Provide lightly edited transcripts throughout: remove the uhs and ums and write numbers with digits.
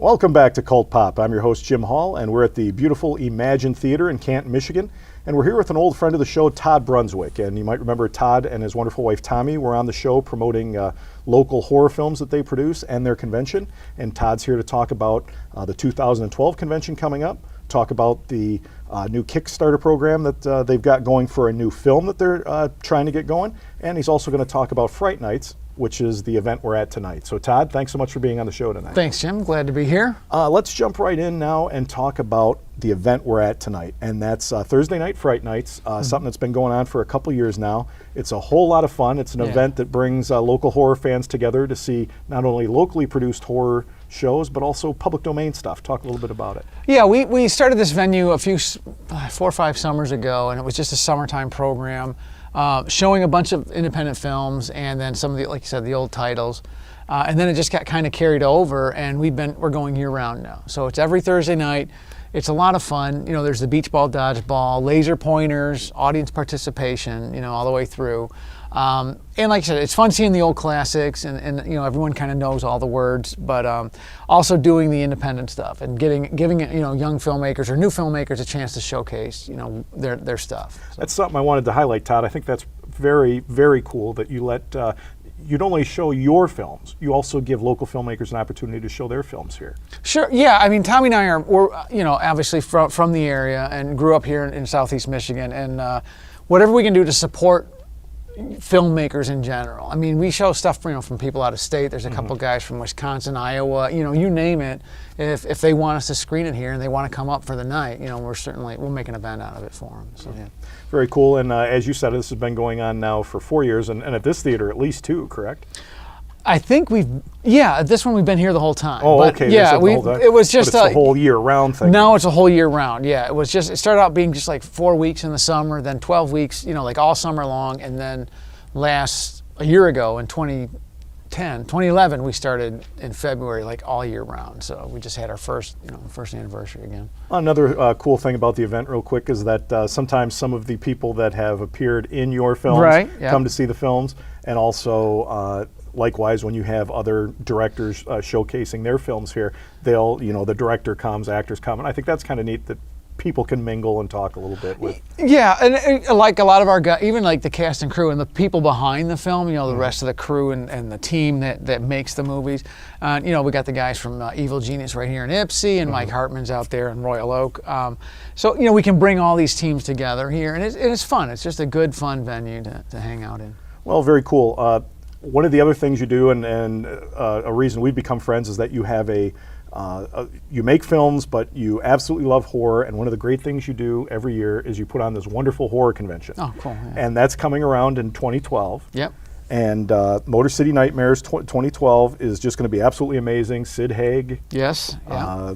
Welcome back to Cult Pop. I'm your host, Jim Hall, and we're at the beautiful Imagine Theater in Canton, Michigan. And we're here with an old friend of the show, Todd Brunswick. And you might remember Todd and his wonderful wife, Tommy, were on the show promoting local horror films that they produce and their convention. And Todd's here to talk about the 2012 convention coming up, talk about the new Kickstarter program that they've got going for a new film that they're trying to get going. And he's also going to talk about Fright Nights, which is the event we're at tonight. So Todd, thanks so much for being on the show tonight. Thanks, Jim. Glad to be here. Let's jump right in now and talk about the event we're at tonight. And that's Thursday Night Fright Nights, something that's been going on for a couple years now. It's a whole lot of fun. It's an event that brings local horror fans together to see not only locally produced horror shows, but also public domain stuff. Talk a little bit about it. Yeah, we started this venue 4 or 5 summers ago, and it was just a summertime program. Showing a bunch of independent films and then some of the, like you said, the old titles. And then it just got kind of carried over, and we're going year round now. So it's every Thursday night. It's a lot of fun. You know, there's the beach ball, dodgeball, laser pointers, audience participation, you know, all the way through. And like I said, it's fun seeing the old classics, and you know, everyone kind of knows all the words, but also doing the independent stuff and giving you know, young filmmakers or new filmmakers a chance to showcase, you know, their stuff. So. That's something I wanted to highlight, Todd. I think that's very, very cool that you let you don't only show your films, you also give local filmmakers an opportunity to show their films here. Sure, yeah. I mean, Tommy and I we're you know, obviously from the area and grew up here in Southeast Michigan, and whatever we can do to support filmmakers in general. I mean, we show stuff, you know, from people out of state. There's a couple guys from Wisconsin, Iowa, you know, you name it. If they want us to screen it here and they want to come up for the night, you know, we'll make an event out of it for them. So. Yeah. Very cool. And as you said, this has been going on now for 4 years, and at this theater at least 2, correct? I think this one we've been here the whole time. Oh, but okay. Yeah, it was just a whole year-round thing. No, it's a whole year-round. Yeah, it started out being just like 4 weeks in the summer, then 12 weeks, you know, like all summer long, and then a year ago in 2011, we started in February, like all year round. So we just had our first anniversary again. Another cool thing about the event, real quick, is that sometimes some of the people that have appeared in your films come to see the films, and also. Likewise, when you have other directors showcasing their films here, the director comes, actors come, and I think that's kind of neat that people can mingle and talk a little bit with. Yeah, and like a lot of our guys, even like the cast and crew and the people behind the film, you know, the rest of the crew and the team that makes the movies. You know, we got the guys from Evil Genius right here in Ypsi, and Mike Hartman's out there in Royal Oak. So, you know, we can bring all these teams together here, and it's fun. It's just a good, fun venue to hang out in. Well, very cool. One of the other things you do, and a reason we've become friends, is that you have you make films, but you absolutely love horror. And one of the great things you do every year is you put on this wonderful horror convention. Oh, cool. Yeah. And that's coming around in 2012. Yep. And Motor City Nightmares 2012 is just going to be absolutely amazing. Sid Haig. Yes. Yeah.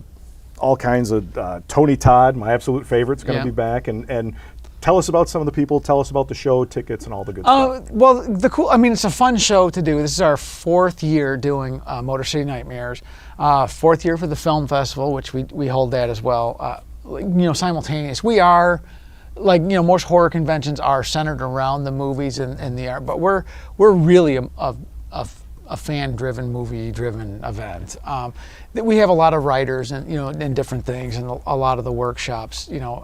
All kinds of Tony Todd, my absolute favorite, is going to be back. And tell us about some of the people. Tell us about the show, tickets, and all the good stuff. Well, it's a fun show to do. This is our 4th year doing Motor City Nightmares. 4th year for the film festival, which we hold that as well. You know, simultaneous. We are, like, you know, most horror conventions are centered around the movies and the art, but we're really a fan-driven, movie-driven event. We have a lot of writers and, you know, and different things, and a lot of the workshops, you know,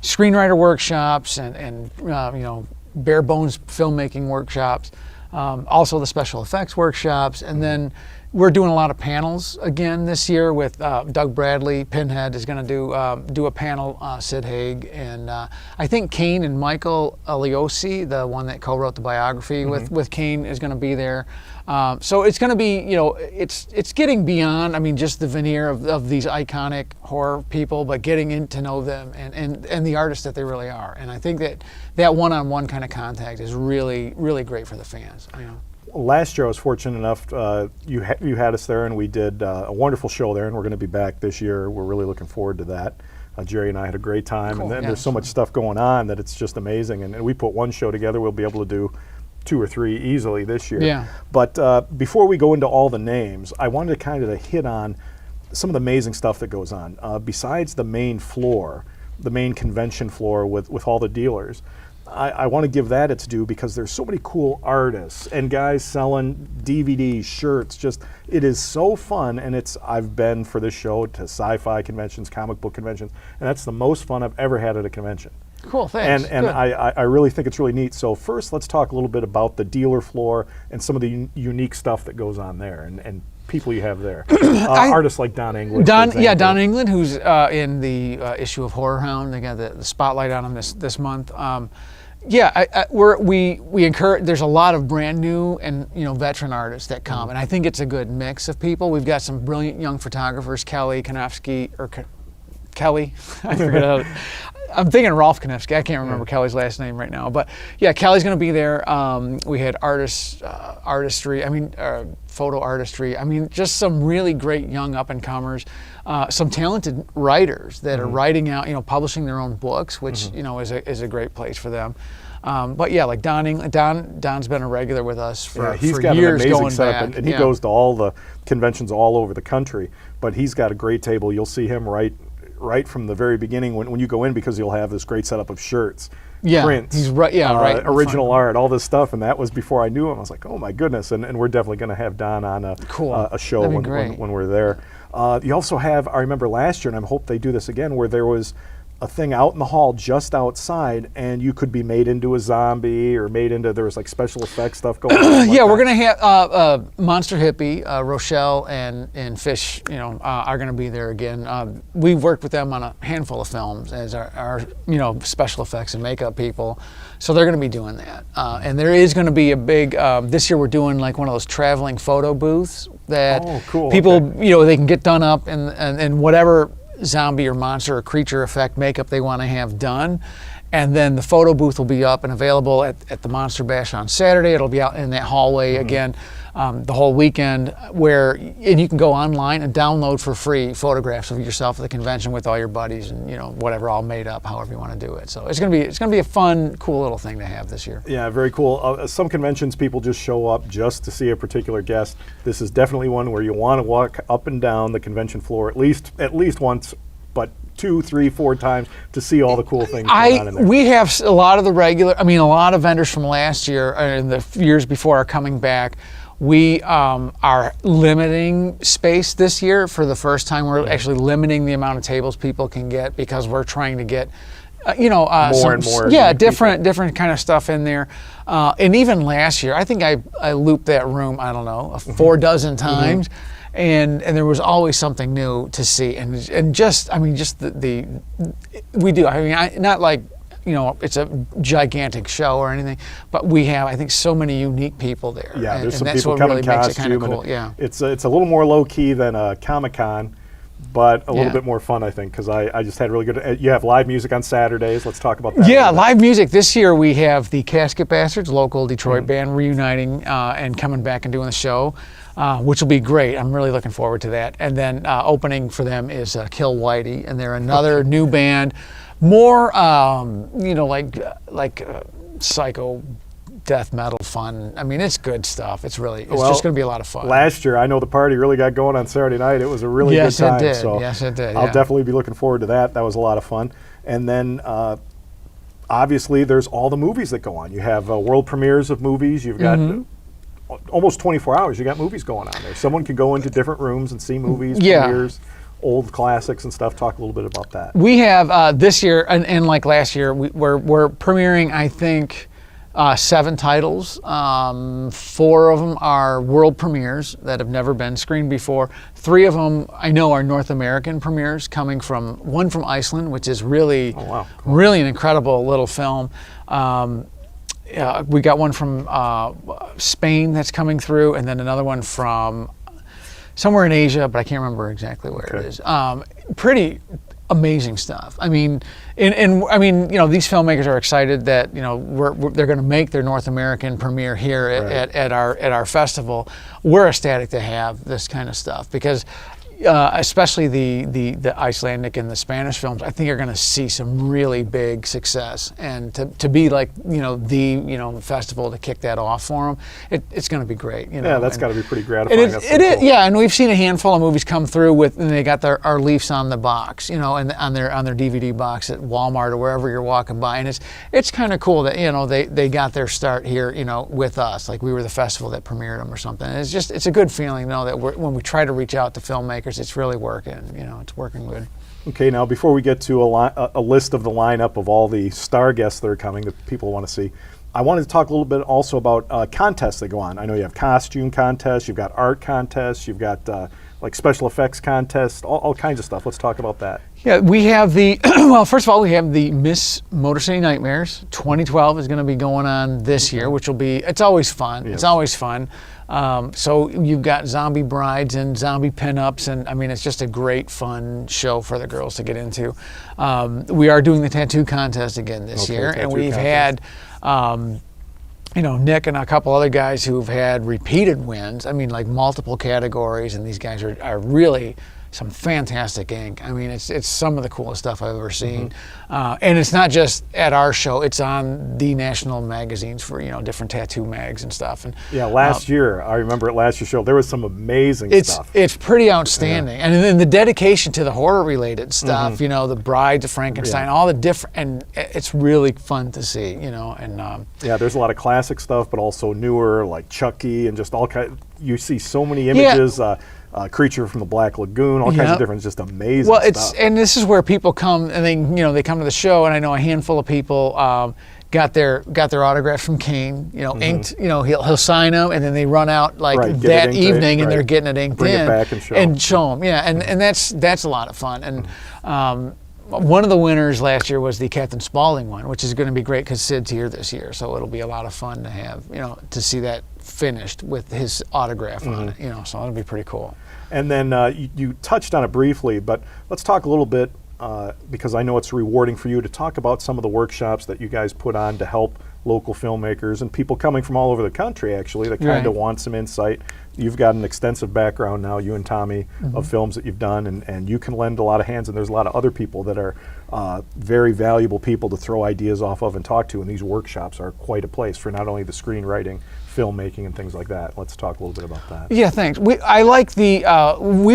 screenwriter workshops and you know, bare bones filmmaking workshops, also the special effects workshops, and then we're doing a lot of panels again this year with Doug Bradley. Pinhead is going to do a panel, Sid Haig, and I think Kane and Michael Aliosi, the one that co-wrote the biography with Kane, is going to be there. So it's going to be, you know, it's getting beyond, I mean, just the veneer of these iconic horror people, but getting in to know them and the artists that they really are. And I think that one-on-one kind of contact is really, really great for the fans. You know. Last year I was fortunate enough, you had us there, and we did a wonderful show there, and we're going to be back this year. We're really looking forward to that. Jerry and I had a great time, cool. And there's so much stuff going on that it's just amazing. And we put one show together, we'll be able to do 2 or 3 easily this year. Yeah. But before we go into all the names, I wanted to kind of hit on some of the amazing stuff that goes on. Besides the main floor, the main convention floor with all the dealers, I want to give that its due because there's so many cool artists and guys selling DVDs, shirts. Just it is so fun, and I've been for this show to sci-fi conventions, comic book conventions, and that's the most fun I've ever had at a convention. Cool, thanks. And Good. I really think it's really neat. So first, let's talk a little bit about the dealer floor and some of the unique stuff that goes on there and people you have there. Artists like Don England. Don England, who's in the issue of Horror Hound. They got the spotlight on him this month. We encourage. There's a lot of brand new and veteran artists that come, and I think it's a good mix of people. We've got some brilliant young photographers, Kelly Kanofsky or Kelly. I forget how. I'm thinking Rolf Kanofsky. I can't remember Kelly's last name right now, but yeah, Kelly's going to be there. We had artistry. Photo artistry. Just some really great young up and comers. Some talented writers that are writing out, publishing their own books, which is a great place for them. But yeah, like Don England. Don's been a regular with us for he's for got years an amazing going setup, back. and he goes to all the conventions all over the country. But he's got a great table. You'll see him right from the very beginning when you go in, because he'll have this great setup of shirts, prints, he's right. Yeah, right. original art, all this stuff, and that was before I knew him. I was like, oh my goodness! And we're definitely going to have Don on a show when we're there. You also have, I remember last year, and I hope they do this again, where there was a thing out in the hall just outside, and you could be made into a zombie or there was like special effects stuff going on. Yeah, we're going to have Monster Hippie, Rochelle and Fish, are going to be there again. We've worked with them on a handful of films as our special effects and makeup people. So they're going to be doing that. And there is going to be a big, this year we're doing like one of those traveling photo booths that people, they can get done up and whatever zombie or monster or creature effect makeup they want to have done. And then the photo booth will be up and available at the Monster Bash on Saturday. It'll be out in that hallway again the whole weekend, and you can go online and download for free photographs of yourself at the convention with all your buddies and whatever, all made up, however you want to do it. So it's gonna be a fun, cool little thing to have this year. Yeah, very cool. Some conventions people just show up just to see a particular guest. This is definitely one where you want to walk up and down the convention floor at least once, but 2, 3, 4 times to see all the cool things going on in there. We have a lot of a lot of vendors from last year and the years before are coming back. We are limiting space this year for the first time. We're actually limiting the amount of tables people can get because we're trying to get more and more. Yeah, different kind of stuff in there. And even last year, I think I looped that room, I don't know, 4 dozen times. And there was always something new to see, and just we do. Not like it's a gigantic show or anything, but we have, I think, so many unique people there. Yeah, there's some people coming in makes it kind of costume. Cool. Yeah, it's a little more low key than a Comic-Con, but a little bit more fun, I think, because I just had really good. You have live music on Saturdays. Let's talk about that. Yeah, live music. This year we have the Casket Bastards, local Detroit band, reuniting and coming back and doing the show. Which will be great. I'm really looking forward to that. And then opening for them is Kill Whitey, and they're another new band, more like psycho death metal fun. It's good stuff. It's just going to be a lot of fun. Last year, I know the party really got going on Saturday night. It was a really good time. Yes, it did. I'll definitely be looking forward to that. That was a lot of fun. And then obviously, there's all the movies that go on. You have world premieres of movies. You've got almost 24 hours. You got movies going on there. Someone can go into different rooms and see movies, premieres, old classics and stuff. Talk a little bit about that. We have this year, and like last year, we're premiering, I think, 7 titles. 4 of them are world premieres that have never been screened before. 3 of them I know are North American premieres, coming from one from Iceland, which is really, really an incredible little film. We got one from Spain that's coming through, and then another one from somewhere in Asia, but I can't remember exactly where it is. Pretty amazing stuff. These filmmakers are excited that they're going to make their North American premiere here at our festival. We're ecstatic to have this kind of stuff because especially the Icelandic and the Spanish films, I think you're going to see some really big success. And to be like, the festival to kick that off for them, it's going to be great. Yeah, that's got to be pretty gratifying. It That's is, pretty cool. yeah, and we've seen a handful of movies come through and they got our Leafs on the box, and on their DVD box at Walmart or wherever you're walking by, and it's kind of cool that they got their start here, with us, like we were the festival that premiered them or something. And it's a good feeling, that when we try to reach out to filmmakers, it's really working. It's working good. Okay, now before we get to a list of the lineup of all the star guests that are coming that people want to see, I wanted to talk a little bit also about contests that go on. I know you have costume contests, you've got art contests, you've got like special effects contests, all kinds of stuff. Let's talk about that. Yeah, we have well, first of all, we have the Miss Motor City Nightmares. 2012 is going to be going on this year, which will be, it's always fun. Yes. It's always fun. So you've got zombie brides and zombie pinups, and I mean, it's just a great, fun show for the girls to get into. We are doing the tattoo contest again this year, and we've had, Nick and a couple other guys who've had repeated wins. I mean, like multiple categories, and these guys are really some fantastic ink. I mean, it's some of the coolest stuff I've ever seen. And it's not just at our show, it's on the national magazines for, different tattoo mags and stuff. And Yeah, last year, I remember at last year's show, there was some amazing stuff. It's pretty outstanding. Yeah. And then the dedication to the horror-related stuff, the Bride, the Frankenstein, all the different, and it's really fun to see, and yeah, there's a lot of classic stuff, but also newer, like Chucky and just all kind. You see so many images. Creature from the Black Lagoon, all kinds of different, just amazing stuff. And this is where people come, and they come to the show, and I know a handful of people got their autographs from Kane, inked. He'll sign them, and then they run out that evening, and they're getting it inked Bring in it back and show them. Yeah, and that's a lot of fun. And one of the winners last year was the Captain Spaulding one, which is going to be great because Sid's here this year, so it'll be a lot of fun to have, to see that finished with his autograph on it, so it'll be pretty cool. And then you touched on it briefly, but let's talk a little bit, because I know it's rewarding for you to talk about some of the workshops that you guys put on to help local filmmakers and people coming from all over the country, actually, that kind of want some insight. You've got an extensive background now, you and Tommy, of films that you've done, and you can lend a lot of hands, and there's a lot of other people that are very valuable people to throw ideas off of and talk to, and these workshops are quite a place for not only the screenwriting, filmmaking, and things like that. Let's talk a little bit about that. Yeah, thanks. I like we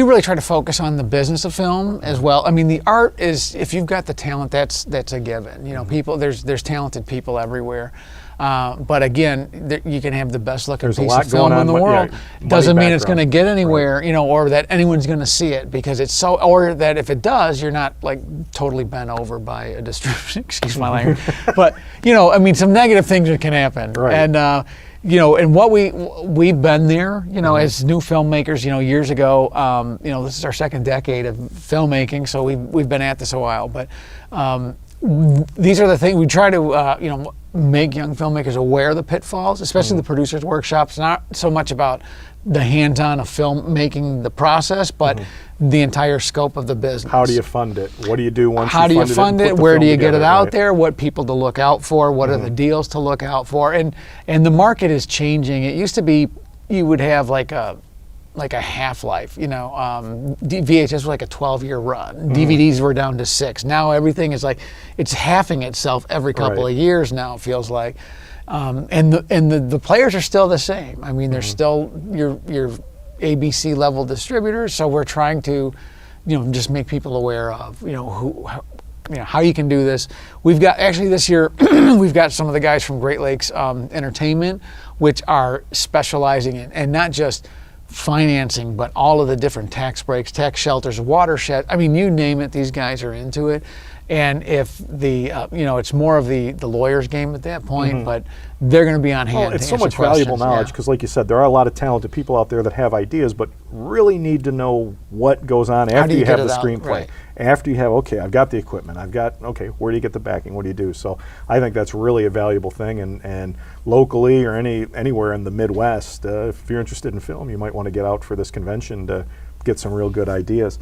really try to focus on the business of film as well. I mean, the art is, if you've got the talent, that's a given. People, there's talented people everywhere. But again, you can have the best looking piece of film in the world. Doesn't mean it's going to get anywhere, or that anyone's going to see it, because it's so, or that if it does, you're not like totally bent over by a distribution. Excuse my language. But some negative things that can happen. Right. And and what we've been there, as new filmmakers, years ago. This is our second decade of filmmaking, so we've been at this a while. But these are the things we try to, make young filmmakers aware of the pitfalls, especially the producers' workshops. Not so much about the hands-on of filmmaking, the process, but the entire scope of the business. How do you fund it? What do you do once How do you fund it? Where do you get it out there? Right. What people to look out for? What are the deals to look out for? And the market is changing. It used to be you would have like a half-life, VHS was like a 12-year run. DVDs were down to 6. Now everything is it's halving itself every couple of years now, it feels like. And the players are still the same. I mean, they're still your ABC level distributors, so we're trying to, just make people aware of, how you can do this. We've got, actually this year, we've got some of the guys from Great Lakes Entertainment, which are specializing in, and not just financing, but all of the different tax breaks, tax shelters, watershed. I mean, you name it, these guys are into it. And if the, it's more of the lawyer's game at that point, but they're going to be on hand. Well, it's to so answer much valuable questions. knowledge because, like you said, there are a lot of talented people out there that have ideas, but really need to know what goes on after you have the screenplay. Right. After you have, okay, I've got the equipment, okay, where do you get the backing? What do you do? So I think that's really a valuable thing, and locally or anywhere in the Midwest, if you're interested in film, you might want to get out for this convention to get some real good ideas.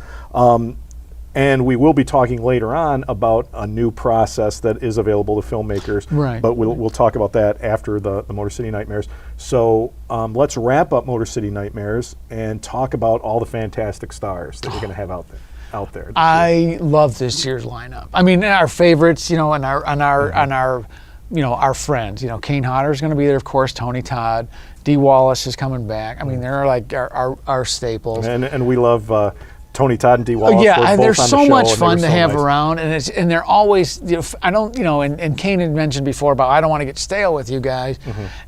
And we will be talking later on about a new process that is available to filmmakers. Right. But we'll talk about that after the Motor City Nightmares. So let's wrap up Motor City Nightmares and talk about all the fantastic stars that you're going to have out there. I love this year's lineup. I mean, our favorites, you know, and our you know, our friends. You know, Kane Hodder is going to be there, of course. Tony Todd, Dee Wallace is coming back. I mean, they're like our staples. And we love Tony Todd and Dee Wallace. Yeah, both and they're on the so show, much and fun they to were so have nice. around, and they're always, you know, I don't, you know, and Kane had mentioned before about I don't want to get stale with you guys,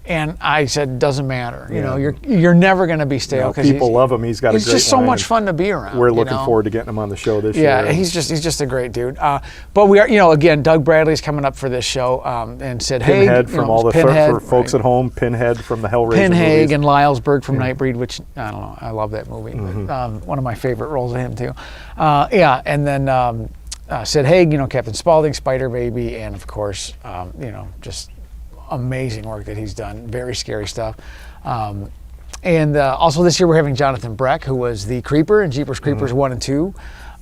and I said doesn't matter, you know, you're never going to be stale because people love him. He's got a he's great just so line. much fun to be around. We're you looking know? forward to getting him on the show this year. Yeah, he's just a great dude. But we are, you know, again, Doug Bradley's coming up for this show, and Sid Haig, Pinhead you from know, all the Pinhead, for folks right. at home. Pinhead from the Hellraiser Pinhead movies. and Lylesburg from Nightbreed, which I don't know, I love that movie. But, one of my favorite roles of him too. Yeah, and then Sid Haig, you know, Captain Spaulding, Spider Baby, and of course, you know, just amazing work that he's done. Very scary stuff. And also this year we're having Jonathan Breck, who was the Creeper in Jeepers Creepers 1 and 2.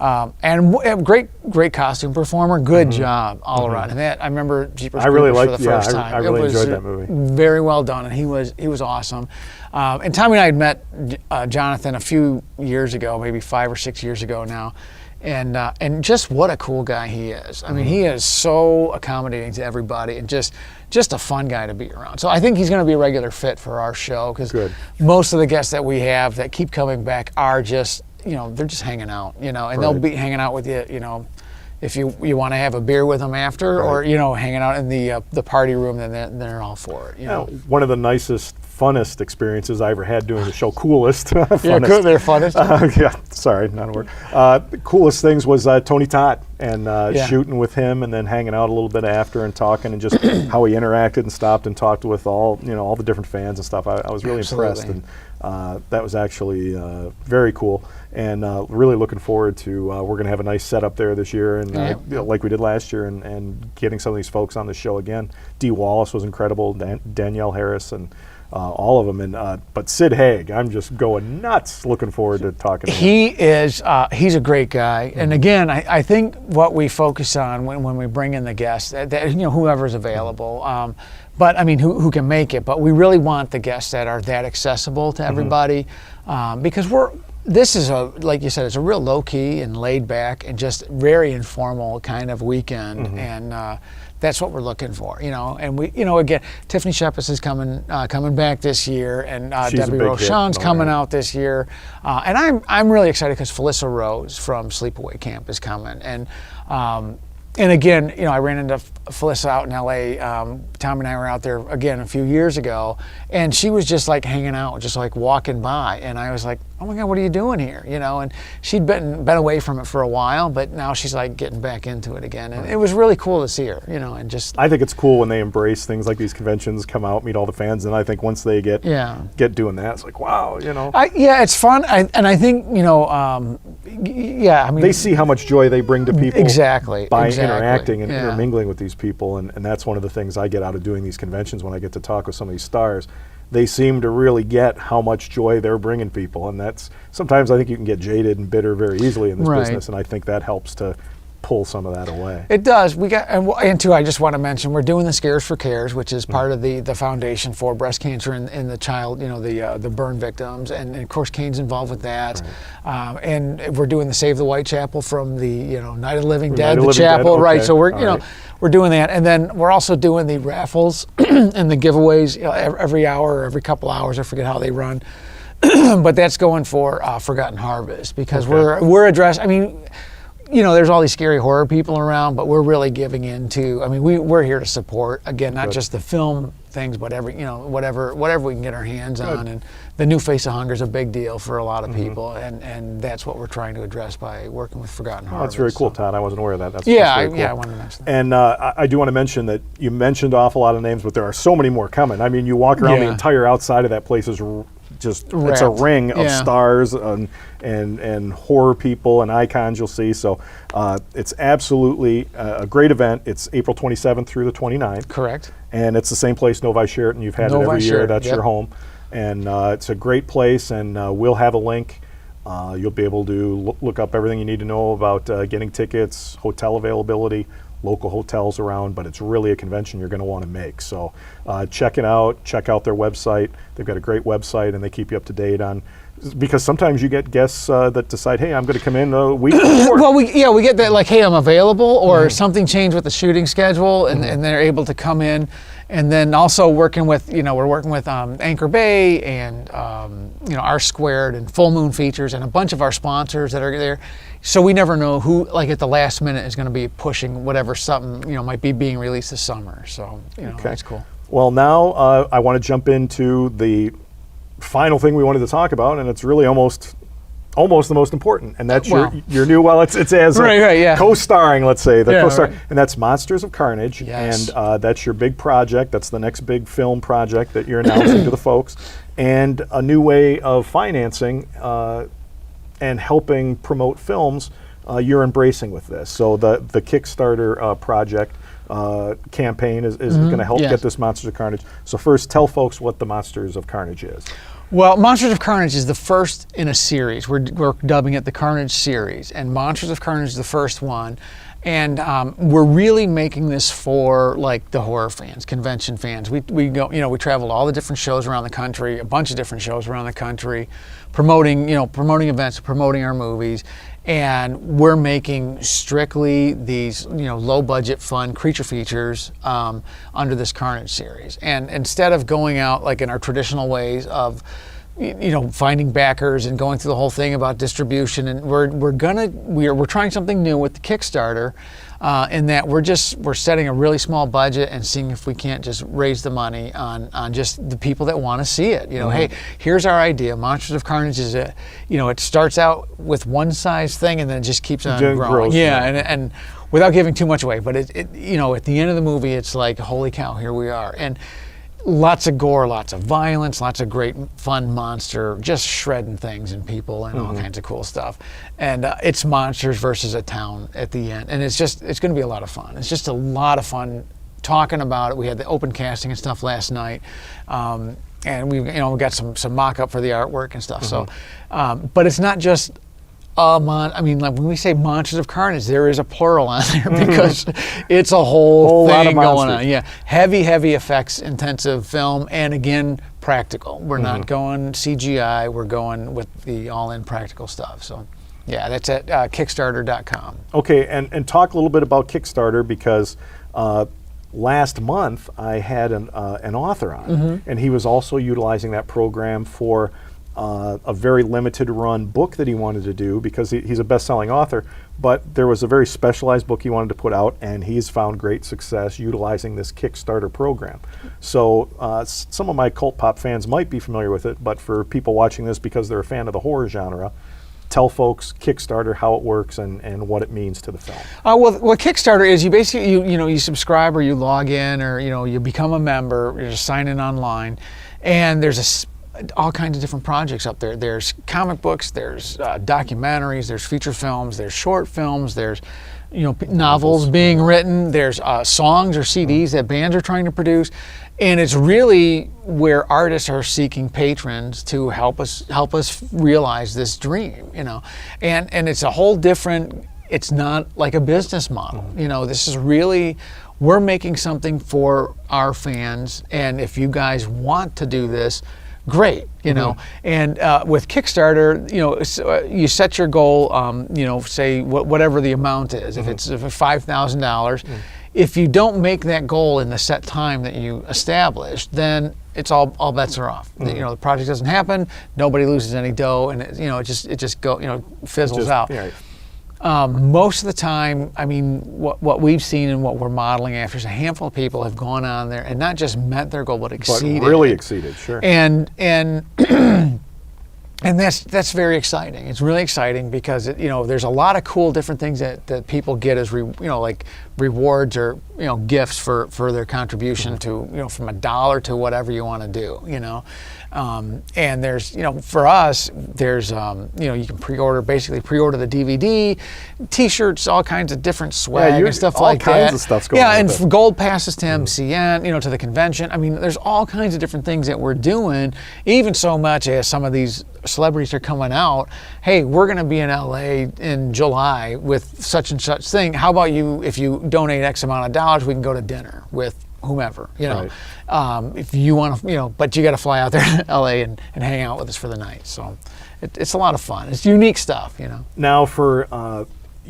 And a great costume performer. Good job all around. And that I remember Jeepers I really Creepers liked- for the first yeah, time. I really It was enjoyed that movie. Very well done, and he was awesome. And Tommy and I had met Jonathan a few years ago, maybe 5 or 6 years ago now, and just what a cool guy he is. I mean, he is so accommodating to everybody, and just a fun guy to be around. So I think he's going to be a regular fit for our show because Good. most of the guests that we have that keep coming back are just, you know, they're just hanging out, you know, and they'll Right. be hanging out with you, you know. If you want to have a beer with them after, or you know, hanging out in the party room, then they're all for it. You know, One of the nicest, funnest experiences I ever had doing the show. Coolest. Funnest. yeah, good. They're funnest. Yeah, sorry, not a word. The coolest things was Tony Todd and Yeah. shooting with him, and then hanging out a little bit after and talking, and just how he interacted and stopped and talked with all the different fans and stuff. I was really impressed, Absolutely. and that was actually very cool. And really looking forward to we're going to have a nice setup there this year, and Yeah. you know, like we did last year, and getting some of these folks on the show again. Dee Wallace was incredible, Danielle Harris, and all of them. And but Sid Haig, I'm just going nuts. Looking forward to talking to him. He is. He's a great guy. And again, I think what we focus on when we bring in the guests, that you know, whoever's available. But I mean, who can make it? But we really want the guests that are that accessible to everybody, because this is like you said, it's a real low key and laid back and just very informal kind of weekend, and that's what we're looking for, you know. And we, you know, again, Tiffany Shepis is coming back this year, and She's a Debbie big hit. Rochon's coming Right. out this year, and I'm really excited because Felissa Rose from Sleepaway Camp is coming, and again, you know, I ran into Felissa out in LA. Tom and I were out there again a few years ago, and she was just like hanging out, just like walking by, and I was like, "Oh my God, what are you doing here?" You know, and she'd been away from it for a while, but now she's like getting back into it again, and it was really cool to see her, you know, and just I think it's cool when they embrace things like these conventions, come out, meet all the fans, and I think once they get doing that, it's like, wow, you know. yeah, it's fun, and I think, you know, yeah, I mean, They see how much joy they bring to people Exactly, by exactly, interacting and yeah. intermingling with these people, and that's one of the things I get out of doing these conventions when I get to talk with some of these stars. They seem to really get how much joy they're bringing people, and that's sometimes I think you can get jaded and bitter very easily in this Right. business, and I think that helps to pull some of that away. It does. We got, and two, I just want to mention, we're doing the Scares for Cares, which is part of the foundation for breast cancer in the child, you know, the burn victims, and of course Kane's involved with that. Right. And we're doing the Save the Whitechapel from the, you know, Night of the Living Dead, Night of the the Living Dead, chapel, right? okay, So we're, all you know, right. we're doing that, and then we're also doing the raffles and the giveaways, you know, every hour or every couple hours. I forget how they run. But that's going for Forgotten Harvest, because Okay. we're addressing, I mean, you know, there's all these scary horror people around, but we're really giving into, I mean, we're here to support, again, not Good. just the film things, but whatever we can get our hands on. And the new Face of Hunger is a big deal for a lot of people, and that's what we're trying to address by working with Forgotten Oh, Harvest. that's very cool, So- Todd. I wasn't aware of that. That's Yeah, very cool. yeah, I wanted to mention that. And I do want to mention that you mentioned an awful lot of names, but there are so many more coming. I mean, you walk around the Yeah. entire outside of that place is just it's a Wrapped. ring of Yeah. stars and horror people and icons you'll see. So it's absolutely a great event. It's April 27th through the 29th. Correct. And it's the same place, Novi Sheraton. You've had it Novi every year. Sheraton, That's yep. your home. And it's a great place, and we'll have a link You'll be able to look up everything you need to know about getting tickets, hotel availability, local hotels around, but it's really a convention you're going to want to make. So check it out. Check out their website. They've got a great website, and they keep you up to date on, because sometimes you get guests that decide, hey, I'm going to come in a week before. Well, we get that, like, hey, I'm available, or something changed with the shooting schedule, and they're able to come in. And then also working with, we're working with Anchor Bay and, R Squared and Full Moon Features and a bunch of our sponsors that are there. So we never know who, like, at the last minute is going to be pushing whatever something, might be being released this summer. So, that's cool. Well, now I want to jump into the final thing we wanted to talk about, and it's really almost the most important, and that's your new, it's as co-starring, let's say, co-star, and that's Monsters of Carnage. Yes. And that's your big project. That's the next big film project that you're announcing to the folks, and a new way of financing and helping promote films you're embracing with this. So the Kickstarter project campaign is going to help get this Monsters of Carnage. So first, tell folks what the Monsters of Carnage is. Well, Monsters of Carnage is the first in a series. We're dubbing it the Carnage series, and Monsters of Carnage is the first one. And we're really making this for, like, the horror fans, convention fans. We go, we travel to all the different shows around the country, a bunch of different shows around the country, promoting events, promoting our movies. And we're making strictly these, low budget, fun creature features under this Carnage series. And instead of going out like in our traditional ways of, finding backers and going through the whole thing about distribution, and we're trying something new with the Kickstarter, in that we're setting a really small budget and seeing if we can't just raise the money on just the people that want to see it. Hey, here's our idea. Monsters of Carnage is it starts out with one size thing and then it just keeps on growing. And without giving too much away, but it at the end of the movie, it's like, holy cow, here we are. And lots of gore, lots of violence, lots of great fun monster, just shredding things and people and all kinds of cool stuff. And it's monsters versus a town at the end. And it's going to be a lot of fun. It's just a lot of fun talking about it. We had the open casting and stuff last night. And we got some mock-up for the artwork and stuff. So, but it's not just like when we say Monsters of Carnage, there is a plural on there because it's a whole thing going on. Yeah, heavy effects intensive film, and again, practical. We're not going CGI. We're going with the all-in practical stuff. So, yeah, that's at Kickstarter.com. Okay, and talk a little bit about Kickstarter, because last month I had an author on, and he was also utilizing that program for a very limited run book that he wanted to do, because he's a best-selling author, but there was a very specialized book he wanted to put out, and he's found great success utilizing this Kickstarter program. So some of my cult pop fans might be familiar with it, but for people watching this because they're a fan of the horror genre, tell folks Kickstarter, how it works, and what it means to the film. What Kickstarter is, you basically you subscribe, or you log in, or you become a member, you just sign in online, and there's all kinds of different projects up there. There's comic books, there's documentaries, there's feature films, there's short films, there's novels being written, there's songs or CDs that bands are trying to produce, and it's really where artists are seeking patrons to help us realize this dream, and it's a whole different. It's not like a business model, This is really, we're making something for our fans, and if you guys want to do this, great, and with Kickstarter, you set your goal, say whatever the amount is. If it's $5,000, if you don't make that goal in the set time that you established, then it's all bets are off. The project doesn't happen, nobody loses any dough, and it just fizzles out. Yeah. Most of the time, what we've seen and what we're modeling after is a handful of people have gone on there and not just met their goal, but exceeded. But really exceeded, sure. And that's very exciting. It's really exciting because there's a lot of cool different things that people get as like rewards or gifts for their contribution to from $1 to whatever you want to do. And there's, for us, there's, you can basically pre-order the DVD, T-shirts, all kinds of different swag and stuff like that. All kinds of stuff's going on. Yeah, and with it. gold passes to MCN, to the convention. I mean, there's all kinds of different things that we're doing, even so much as some of these celebrities are coming out. Hey, we're going to be in LA in July with such and such thing. How about if you donate X amount of dollars, we can go to dinner with whomever, Right. if you want to, but you got to fly out there to LA and hang out with us for the night. So it's a lot of fun. It's unique stuff, Now, for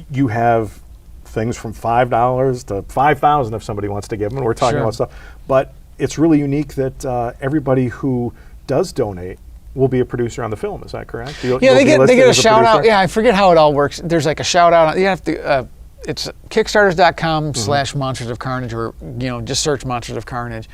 you have things from $5 to $5,000 if somebody wants to give them, and we're talking Sure. about stuff. But it's really unique that everybody who does donate will be a producer on the film. Is that correct? Yeah, they get a shout out. Yeah, I forget how it all works. There's like a shout out. You have to. It's kickstarters.com/Monsters of Carnage, or just search Monsters of Carnage.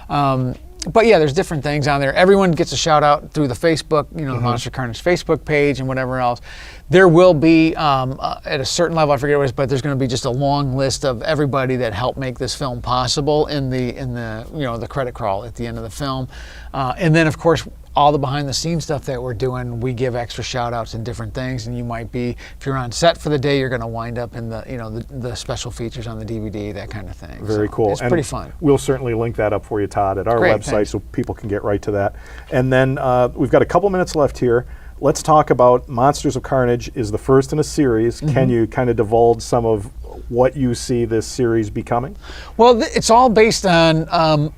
But yeah, there's different things on there. Everyone gets a shout out through the Facebook, the Monsters of Carnage Facebook page and whatever else. There will be at a certain level, I forget what it is, but there's going to be just a long list of everybody that helped make this film possible in the the credit crawl at the end of the film, and then of course, all the behind the scenes stuff that we're doing, we give extra shout outs and different things. And you might be, if you're on set for the day, you're going to wind up in the special features on the DVD, that kind of thing. Very cool. It's pretty fun. We'll certainly link that up for you, Todd, at our Great, website, thanks. so people can get right to that. And then we've got a couple minutes left here. Let's talk about Monsters of Carnage is the first in a series. Can you kind of divulge some of what you see this series becoming? Well, it's all based on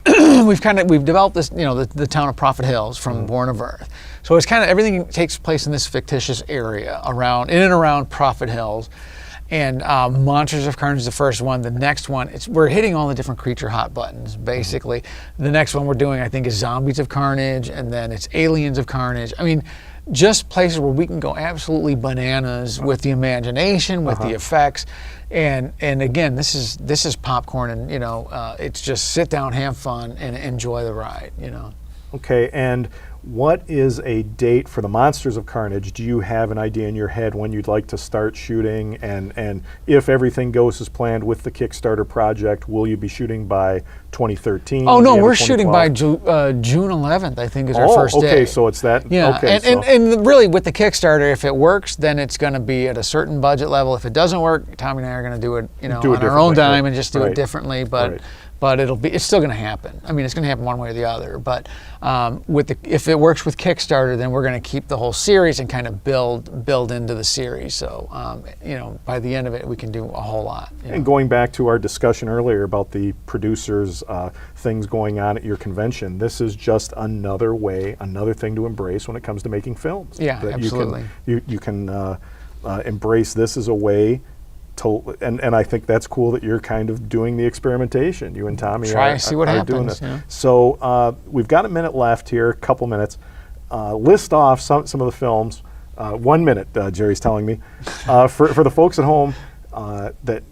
we've developed this, the town of Prophet Hills from Born of Earth. So it's kind of everything takes place in this fictitious area in and around Prophet Hills. And Monsters of Carnage is the first one. The next one, we're hitting all the different creature hot buttons, basically. The next one we're doing, I think, is Zombies of Carnage, and then it's Aliens of Carnage. I mean, just places where we can go absolutely bananas with the imagination, with the effects. And again, this is popcorn, and it's just sit down, have fun, and enjoy the ride. Okay, and what is a date for the Monsters of Carnage? Do you have an idea in your head when you'd like to start shooting? And if everything goes as planned with the Kickstarter project, will you be shooting by 2013? Oh no, the end of we're shooting by 2012? June 11th. I think is our first day. Okay, so it's that. Yeah, Okay, and really with the Kickstarter, if it works, then it's going to be at a certain budget level. If it doesn't work, Tommy and I are going to do it, on our own differently, dime right. and just do Right. it differently. But Right. but it's still going to happen. I mean, it's going to happen one way or the other. But if it works with Kickstarter, then we're going to keep the whole series and kind of build into the series. So by the end of it, we can do a whole lot. And going back to our discussion earlier about the producers, things going on at your convention, this is just another thing to embrace when it comes to making films. Yeah, That absolutely. You can embrace this as a way to, and I think that's cool that you're kind of doing the experimentation. You and Tommy See what are happens, doing this. So we've got a minute left here, a couple minutes. List off some of the films. 1 minute, Jerry's telling me. For the folks at home, that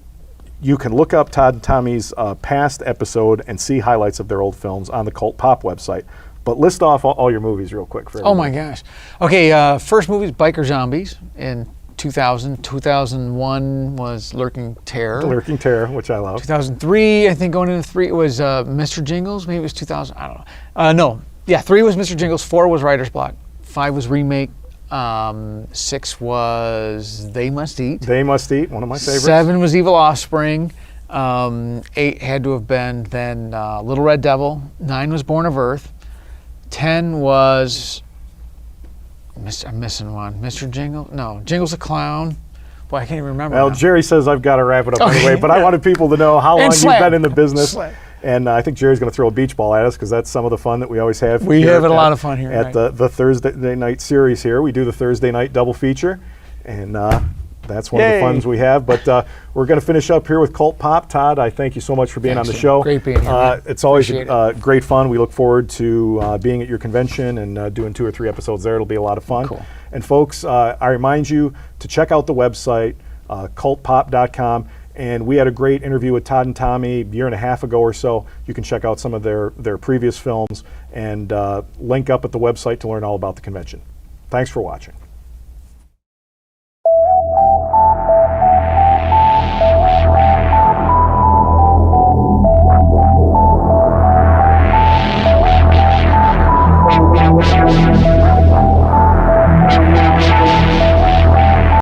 you can look up Todd and Tommy's past episode and see highlights of their old films on the Cult Pop website. But list off all your movies real quick. Oh my gosh. Okay, first movie is Biker Zombies in 2000. 2001 was Lurking Terror. Lurking Terror, which I love. 2003, I think going into 3, it was Mr. Jingles. Maybe it was 2000. I don't know. No. Yeah, 3 was Mr. Jingles. 4 was Writer's Block. 5 was Remake. 6 was They Must Eat. They Must Eat, one of my favorites. 7 was Evil Offspring. 8 had to have been then Little Red Devil. 9 was Born of Earth. 10 was... I'm missing one. Mr. Jingle? No, Jingle's the Clown. Boy, I can't even remember. Well, now. Jerry says I've got to wrap it up Okay. anyway, but I wanted people to know how long you've Slap. been in the business. Slap. And I think Jerry's going to throw a beach ball at us because that's some of the fun that we always have. We here have a at- lot of fun here, At right. the Thursday night series here. We do the Thursday night double feature, and that's one of the Yay. funs we have. But we're going to finish up here with Cult Pop. Todd, I thank you so much for being Thanks, on the Jim. show. Great being here, man. It's always Appreciate great fun. We look forward to being at your convention and doing 2 or 3 episodes there. It'll be a lot of fun. Cool. And folks, I remind you to check out the website, cultpop.com. And we had a great interview with Todd and Tommy a year and a half ago or so. You can check out some of their previous films and link up at the website to learn all about the convention. Thanks for watching.